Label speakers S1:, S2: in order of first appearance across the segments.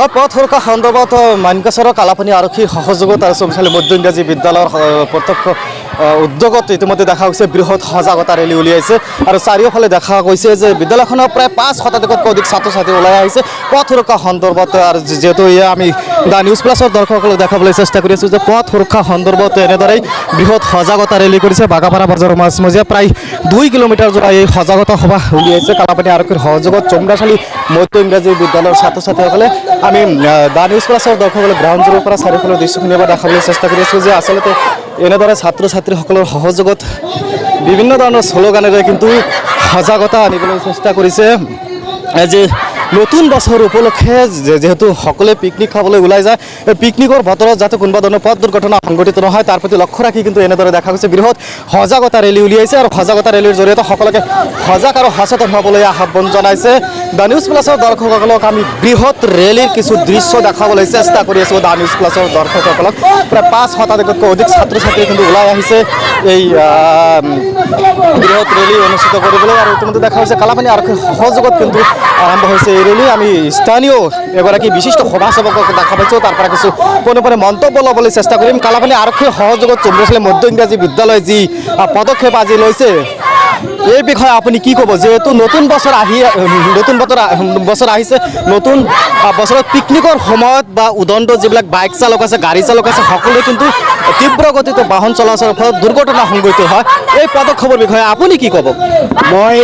S1: পথ সুৰক্ষা সন্দৰ্ভত মানকাছাৰৰ কালাপানী আৰক্ষীৰ সহযোগত আৰু চমচালি মধ্য ইংৰাজী বিদ্যালয়ৰ প্ৰত্যক্ষ উদ্যোগত ইতিমধ্যে দেখা গৈছে বৃহৎ সজাগতা ৰেলী উলিয়াইছে আৰু চাৰিওফালে দেখা গৈছে যে বিদ্যালয়খনৰ প্ৰায় 5শতাধিকতকৈ অধিক ছাত্ৰ ছাত্ৰী ওলাই আহিছে পথ সুৰক্ষা সন্দৰ্ভত। আৰু যিহেতু এয়া আমি দ্য নিউজ প্লাছৰ দৰ্শকসকলক দেখাবলৈ চেষ্টা কৰি আছোঁ যে পথ সুৰক্ষা সন্দৰ্ভত এনেদৰেই বৃহৎ সজাগতা ৰেলী কৰিছে বাগাপাৰা বজাৰৰ মাজমজিয়া প্ৰায় 2 কিলোমিটাৰ জোৰা এই সজাগতা সভা উলিয়াইছে কালাপানী আৰক্ষীৰ সহযোগত চমৰাচালি মধ্য ইংৰাজী বিদ্যালয়ৰ ছাত্ৰ ছাত্ৰীসকলে। আমি দ্য নিউজ প্লাছৰ দৰ্শকসকলে গ্ৰাউণ্ড জিৰৰ পৰা চাৰিওফালৰ দৃশ্যখিনি এবাৰ দেখাবলৈ চেষ্টা কৰি আছোঁ যে আচলতে এনেদৰে ছাত্ৰ ছাত্ৰীসকলৰ সহযোগত বিভিন্ন ধৰণৰ শ্লোগানেৰে কিন্তু সজাগতা আনিবলৈ চেষ্টা কৰিছে যে নতুন বছৰ উপলক্ষে যেহেতু সকলোৱে পিকনিক খাবলৈ ওলাই যায় পিকনিকৰ বতৰত যাতে কোনোবা ধৰণৰ পথ দুৰ্ঘটনা সংঘটিত নহয় তাৰ প্ৰতি লক্ষ্য ৰাখি কিন্তু এনেদৰে দেখা গৈছে বৃহৎ সজাগতা ৰেলী উলিয়াইছে আৰু সজাগতা ৰেলীৰ জৰিয়তে সকলোকে সজাগ আৰু সচেতন হ'বলৈ আহ্বান জনাইছে। দ্য নিউজ প্লাছৰ দৰ্শকসকলক আমি বৃহৎ ৰেলীৰ কিছু দৃশ্য দেখাবলৈ চেষ্টা কৰি আছোঁ। দ্য নিউজ প্লাছৰ দৰ্শকসকলক প্ৰায় 5শতাধিকতকৈ অধিক ছাত্ৰ ছাত্ৰী কিন্তু ওলাই আহিছে এই বৃহৎ ৰেলী অনুষ্ঠিত কৰিবলৈ আৰু ইতিমধ্যে দেখা হৈছে কালাপানী আৰক্ষীৰ সহযোগত কিন্তু আৰম্ভ হৈছে এই ৰেলী। আমি স্থানীয় এগৰাকী বিশিষ্ট সমাজসেৱকক দেখা পাইছোঁ তাৰ পৰা কিছু পোনে মন্তব্য ল'বলৈ চেষ্টা কৰিম। কালাপানী আৰক্ষীৰ সহযোগত চমৰাচালি মধ্য ইংৰাজী বিদ্যালয়ে যি পদক্ষেপ আজি লৈছে এই বিষয়ে আপুনি কি ক'ব? যিহেতু নতুন বছৰ আহিছে নতুন বছৰত পিকনিকৰ সময়ত বা উদণ্ড যিবিলাক বাইক চালক আছে গাড়ী চালক আছে সকলোৱে কিন্তু তীব্ৰ গতিত বাহন চলাচলৰ ফলত দুৰ্ঘটনা সংঘটিত হয় এই পদক্ষেপৰ বিষয়ে আপুনি কি ক'ব?
S2: মই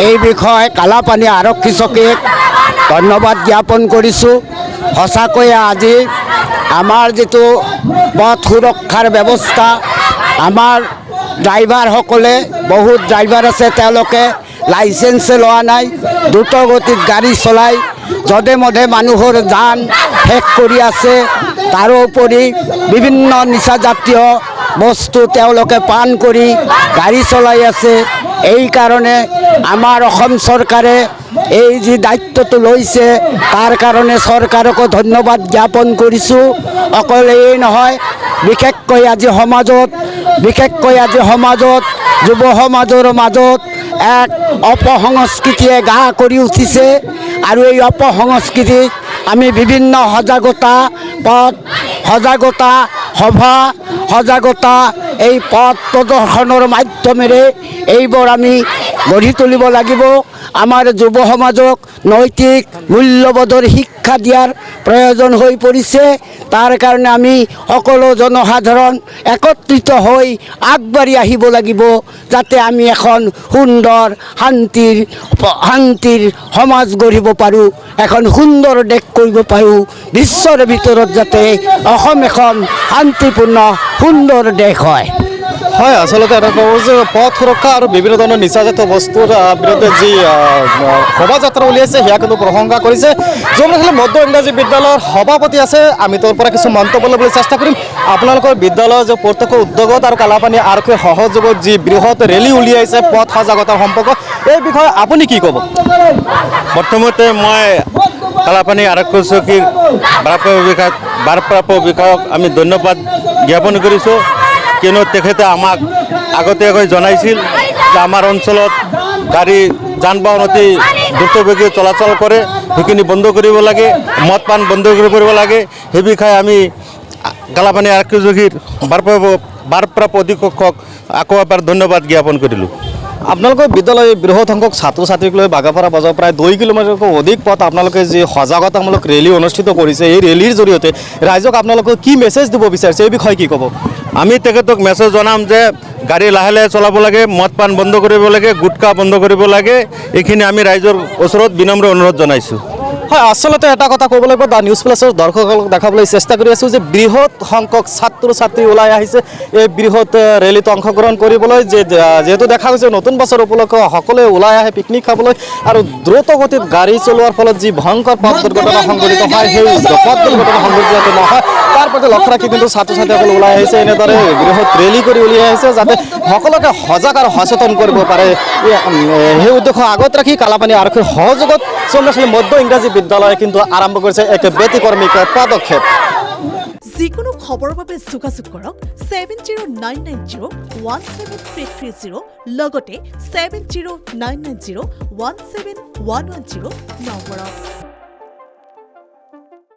S2: এই বিষয়ে কালাপানী আৰক্ষী চকীক ধন্যবাদ জ্ঞাপন কৰিছোঁ। সঁচাকৈয়ে আজি আমাৰ যিটো পথ সুৰক্ষাৰ ব্যৱস্থা আমাৰ ড্ৰাইভাৰসকলে বহুত ড্ৰাইভাৰ আছে তেওঁলোকে লাইচেন্সে লোৱা নাই দ্ৰুত গতিত গাড়ী চলাই যধে মধে মানুহৰ যান শেষ কৰি আছে। তাৰোপৰি বিভিন্ন নিচাজাতীয় বস্তু তেওঁলোকে পান কৰি গাড়ী চলাই আছে। এই কাৰণে আমাৰ অসম চৰকাৰে এই যি দায়িত্বটো লৈছে তাৰ কাৰণে চৰকাৰকো ধন্যবাদ জ্ঞাপন কৰিছোঁ। অকল এই নহয় বিশেষকৈ আজি সমাজত যুৱ সমাজৰ মাজত এক অপসংস্কৃতিয়ে গা কৰি উঠিছে আৰু এই অপসংস্কৃতিক আমি বিভিন্ন সজাগতা সভা সজাগতা এই পথ প্ৰদৰ্শনৰ মাধ্যমেৰে এইবোৰ আমি গঢ়ি তুলিব লাগিব। আমাৰ যুৱ সমাজক নৈতিক মূল্যবোধৰ শিক্ষা দিয়াৰ প্ৰয়োজন হৈ পৰিছে। তাৰ কাৰণে আমি সকলো জনসাধাৰণ একত্ৰিত হৈ আগবাঢ়ি আহিব লাগিব যাতে আমি এখন সুন্দৰ শান্তিৰ সমাজ গঢ়িব পাৰোঁ এখন সুন্দৰ দেশ কৰিব পাৰোঁ বিশ্বৰ ভিতৰত যাতে অসম এখন শান্তিপূৰ্ণ সুন্দৰ দেশ হয়।
S1: হয় আচলতে এটা ক'ব যে পথ সুৰক্ষা আৰু বিভিন্ন ধৰণৰ নিচাজাতীয় বস্তুৰ বিৰুদ্ধে যি শোভাযাত্ৰা উলিয়াইছে সেয়া কিন্তু প্ৰশংসা কৰিছে। চমৰাচালি মধ্য ইংৰাজী বিদ্যালয়ৰ সভাপতি আছে আমি তোৰ পৰা কিছু মন্তব্য ল'বলৈ চেষ্টা কৰিম। আপোনালোকৰ বিদ্যালয়ৰ যে প্ৰত্যক্ষ উদ্যোগত আৰু কালাপানী আৰক্ষীৰ সহযোগত যি বৃহৎ ৰেলী উলিয়াইছে পথ সজাগতাৰ সম্পৰ্কত এই বিষয়ে আপুনি কি ক'ব?
S3: প্ৰথমতে মই কালাপানী আৰক্ষী চকীৰ ভাৰপ্ৰাপ্ত বিষয়াক আমি ধন্যবাদ জ্ঞাপন কৰিছোঁ কিয়নো তেখেতে আমাক আগতীয়াকৈ জনাইছিল যে আমাৰ অঞ্চলত গাড়ী যান বাহন অতি দ্ৰুতবেগে চলাচল কৰে সেইখিনি বন্ধ কৰিব লাগে মদ পান বন্ধ কৰিব লাগে। সেই বিষয়ে আমি কালাপানী আৰক্ষী চকীৰ ভাৰপ্ৰাপ্ত অধীক্ষকক আকৌ এবাৰ ধন্যবাদ জ্ঞাপন কৰিলোঁ।
S1: আপোনালোকৰ বিদ্যালয়ে বৃহৎ সংখ্যক ছাত্ৰ ছাত্ৰীক লৈ বাগাপাৰা বজাৰ প্ৰায় 2 কিলোমিটাৰতকৈ অধিক পথ আপোনালোকে যি সজাগতামূলক ৰেলী অনুষ্ঠিত কৰিছে এই ৰেলীৰ জৰিয়তে ৰাইজক আপোনালোকে কি মেছেজ দিব বিচাৰিছে এই বিষয়ে কি ক'ব?
S3: আমি তেখেতক মেছেজ জনাম যে গাড়ী লাহে লাহে চলাব লাগে মদ পান বন্ধ কৰিব লাগে গুটখা বন্ধ কৰিব লাগে এইখিনি আমি ৰাইজৰ ওচৰত বিনম্ৰ অনুৰোধ জনাইছোঁ।
S1: হয় আচলতে এটা কথা ক'ব লাগিব দ্য নিউজ প্লাছৰ দৰ্শকসকলক দেখাবলৈ চেষ্টা কৰি আছোঁ যে বৃহৎ সংখ্যক ছাত্ৰ ছাত্ৰী ওলাই আহিছে এই বৃহৎ ৰেলীত অংশগ্ৰহণ কৰিবলৈ যিহেতু দেখা গৈছে নতুন বছৰ উপলক্ষে সকলোৱে ওলাই আহে পিকনিক খাবলৈ আৰু দ্ৰুত গতিত গাড়ী চলোৱাৰ ফলত যি ভয়ংকৰ পথ দুৰ্ঘটনা সংঘটিত হয় সেই পথ দুৰ্ঘটনা সংঘটিত নহয় তাৰ প্ৰতি লক্ষ্য ৰাখি কিন্তু ছাত্ৰ ছাত্ৰীসকল ওলাই আহিছে এনেদৰে বৃহৎ ৰেলী কৰি উলিয়াই আহিছে যাতে সকলোকে সজাগ আৰু সচেতন কৰিব পাৰে। সেই উদ্দেশ্য আগত ৰাখি কালাপানী আৰক্ষীৰ সহযোগত চমৰাচালি মধ্য ইংৰাজী বিদ্যালয়ে কিন্তু আৰম্ভ কৰিছে এক ব্যতিক্ৰমিক পদক্ষেপ।
S4: যিকোনো খবৰৰ বাবে যোগাযোগ কৰক 7099017330 লগতে 7099017110 নম্বৰত।